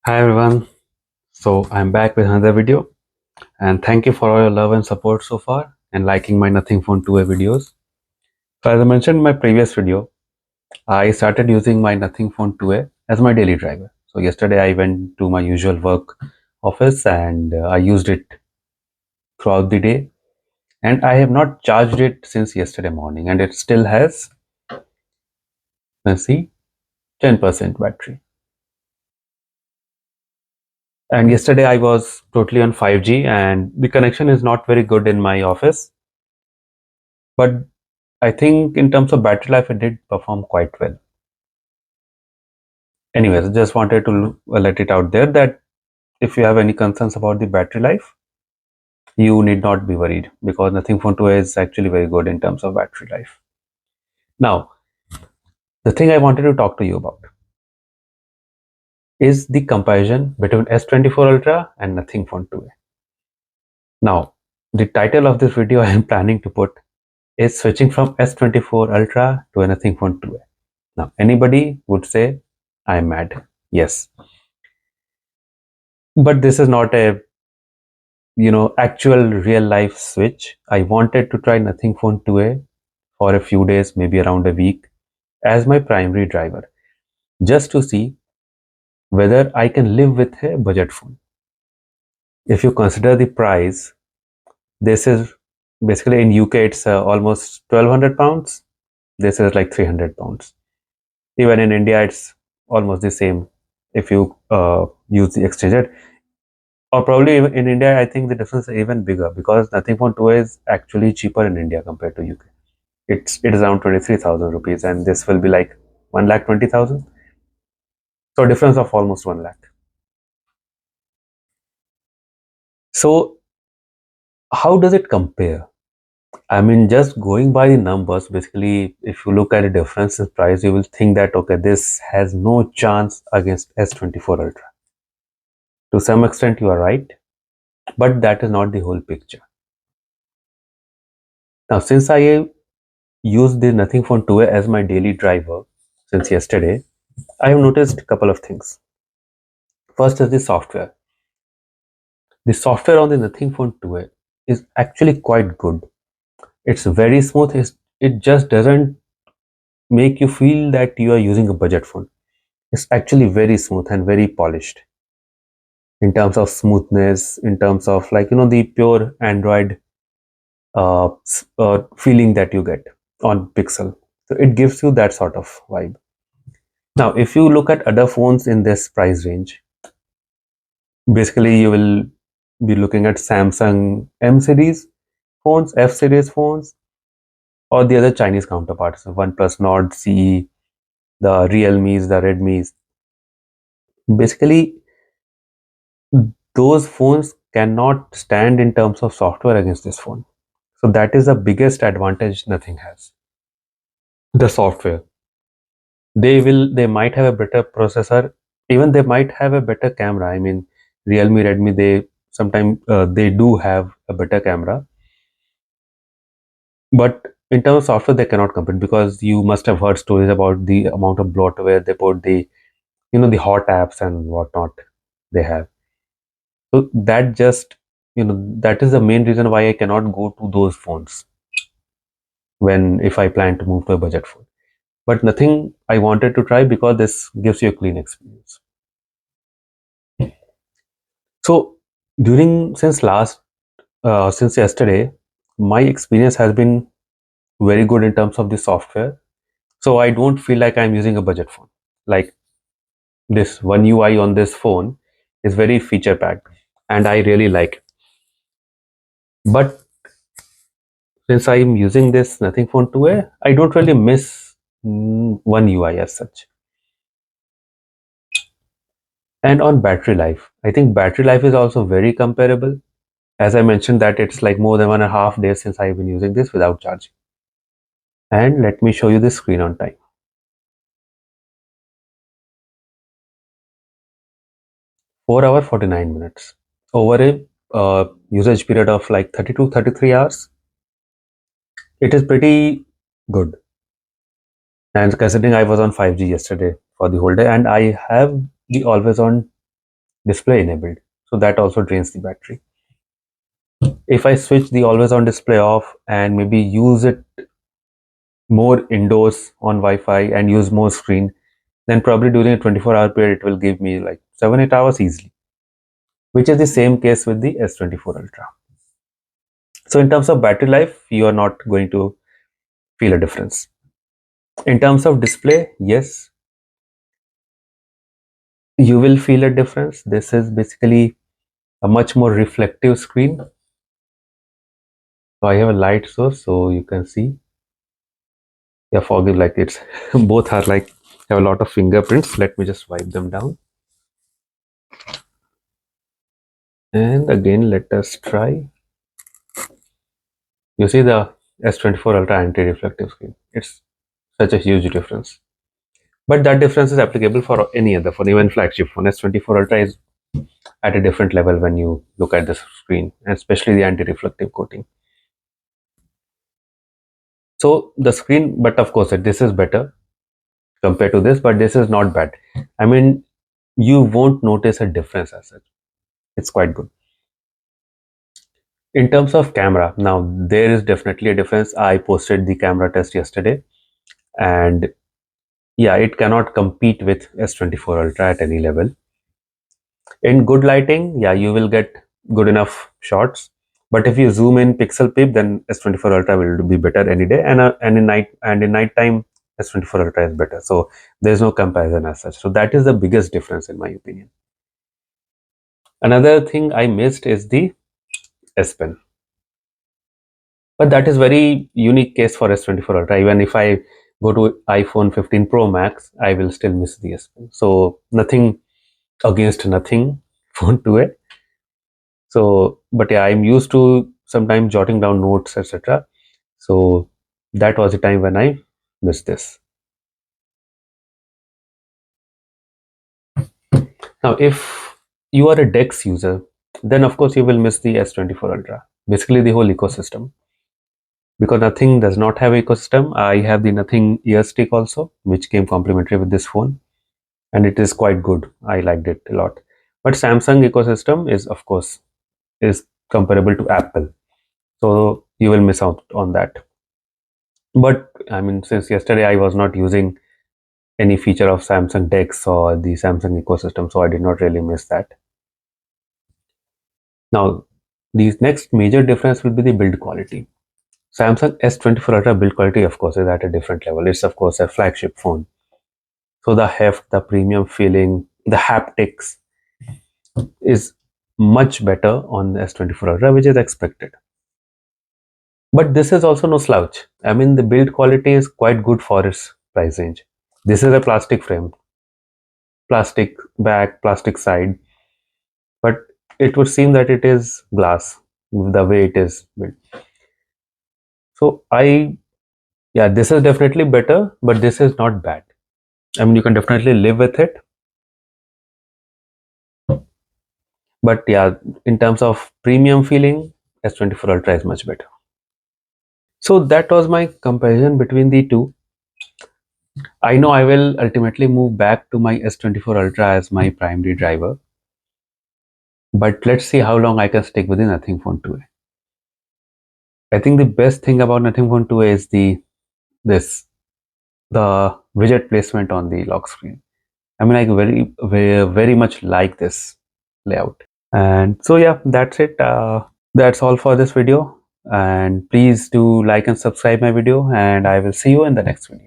Hi everyone. So I'm back with another video and thank you for all your love and support so far and liking my Nothing Phone 2A videos. So as I mentioned in my previous video, I started using my Nothing Phone 2A as my daily driver. So yesterday I went to my usual work office and I used it throughout the day, and I have not charged it since yesterday morning, and it still has, let's see, 10% battery. And yesterday I was totally on 5G and the connection is not very good in my office, but I think in terms of battery life, it did perform quite well. Anyways, just wanted to let it out there that if you have any concerns about the battery life, you need not be worried because Nothing Phone 2 is actually very good in terms of battery life. Now, the thing I wanted to talk to you about is the comparison between S24 Ultra and Nothing Phone 2A. Now, the title of this video I am planning to put is switching from S24 Ultra to a Nothing Phone 2A. Now, anybody would say I'm mad. Yes, but this is not a actual real life switch. I wanted to try Nothing Phone 2A for a few days, maybe around a week, as my primary driver, just to see whether I can live with a budget phone. If you consider the price, this is basically in UK it's almost 1200 pounds. This is like 300 pounds. Even in India, it's almost the same if you use the exchange rate. Or probably even in India, I think the difference is even bigger because Nothing Phone 2A is actually cheaper in India compared to UK. It is around 23,000 rupees, and this will be like 1,20,000. So difference of almost 1 lakh. So how does it compare? I mean, just going by the numbers, basically, if you look at the difference in price, you will think that okay, this has no chance against S24 Ultra. To some extent, you are right, but that is not the whole picture. Now, since I use the Nothing Phone 2A as my daily driver since yesterday, I have noticed a couple of things. First is the software. The software on the Nothing Phone 2A is actually quite good. It's very smooth. It just doesn't make you feel that you are using a budget phone. It's actually very smooth and very polished in terms of smoothness, in terms of the pure Android feeling that you get on Pixel. So it gives you that sort of vibe. Now, if you look at other phones in this price range, basically you will be looking at Samsung M series phones, F series phones, or the other Chinese counterparts, OnePlus Nord, CE, the Realmes, the Redmis. Basically, those phones cannot stand in terms of software against this phone. So that is the biggest advantage Nothing has. The software. They might have a better processor, even they might have a better camera. I mean, Realme, Redmi, they sometimes they do have a better camera, but in terms of software, they cannot compete because you must have heard stories about the amount of bloatware they put, the hot apps and whatnot they have. So that just that is the main reason why I cannot go to those phones when if I plan to move to a budget phone. But Nothing I wanted to try because this gives you a clean experience. So during since yesterday, my experience has been very good in terms of the software. So I don't feel like I'm using a budget phone. Like this One UI on this phone is very feature packed, and I really like it. But since I'm using this Nothing Phone 2A, I don't really miss One UI as such. And on battery life, I think battery life is also very comparable. As I mentioned that it's like more than 1.5 days since I've been using this without charging. And let me show you the screen on time. 4 hour 49 minutes. Over a usage period of like 32, 33 hours, it is pretty good. And considering I was on 5G yesterday for the whole day, and I have the always on display enabled, so that also drains the battery. If I switch the always on display off and maybe use it more indoors on Wi-Fi and use more screen, then probably during a 24-hour period it will give me like 7-8 hours easily, which is the same case with the S24 Ultra. So in terms of battery life, you are not going to feel a difference. In terms of display, yes, you will feel a difference. This is basically a much more reflective screen. So I have a light source, so you can see. Yeah, forgive, like it's both are like have a lot of fingerprints. Let me just wipe them down. And again, let us try. You see the S24 Ultra anti-reflective screen. It's such a huge difference. But that difference is applicable for any other phone, even flagship phone. S24 Ultra is at a different level when you look at the screen, especially the anti-reflective coating. So the screen, but of course, this is better compared to this, but this is not bad. I mean, you won't notice a difference as such. It's quite good. In terms of camera, now there is definitely a difference. I posted the camera test yesterday, and yeah, it cannot compete with S24 Ultra at any level. In good lighting, yeah, you will get good enough shots. But if you zoom in pixel peep, then S24 Ultra will be better any day, and in night time, S24 Ultra is better. So there's no comparison as such. So that is the biggest difference in my opinion. Another thing I missed is the S Pen, but that is very unique case for S24 Ultra. Even if I go to iPhone 15 Pro Max, I will still miss the S Pen. So nothing against nothing phone 2A. So, but yeah, I'm used to sometimes jotting down notes, etc. So that was the time when I missed this. Now, if you are a DeX user, then of course you will miss the S24 Ultra. Basically, the whole ecosystem, because Nothing does not have ecosystem. I have the Nothing ear stick also, which came complimentary with this phone, and it is quite good. I liked it a lot. But Samsung ecosystem is, of course, is comparable to Apple, so you will miss out on that. But I mean, since yesterday I was not using any feature of Samsung DeX or the Samsung ecosystem, so I did not really miss that. Now, the next major difference will be the build quality. Samsung S24 Ultra build quality, of course, is at a different level. It's, of course, a flagship phone. So the heft, the premium feeling, the haptics is much better on the S24 Ultra, which is expected. But this is also no slouch. I mean, the build quality is quite good for its price range. This is a plastic frame, plastic back, plastic side, but it would seem that it is glass the way it is built. So yeah, this is definitely better, but this is not bad. I mean, you can definitely live with it. But yeah, in terms of premium feeling, S24 Ultra is much better. So that was my comparison between the two. I know I will ultimately move back to my S24 Ultra as my primary driver. But let's see how long I can stick with the Nothing Phone 2A. I think the best thing about Nothing Phone 2A is this the widget placement on the lock screen. I mean, I very much like this layout. And so yeah, that's it. That's all for this video. And please do like and subscribe my video, and I will see you in the next video.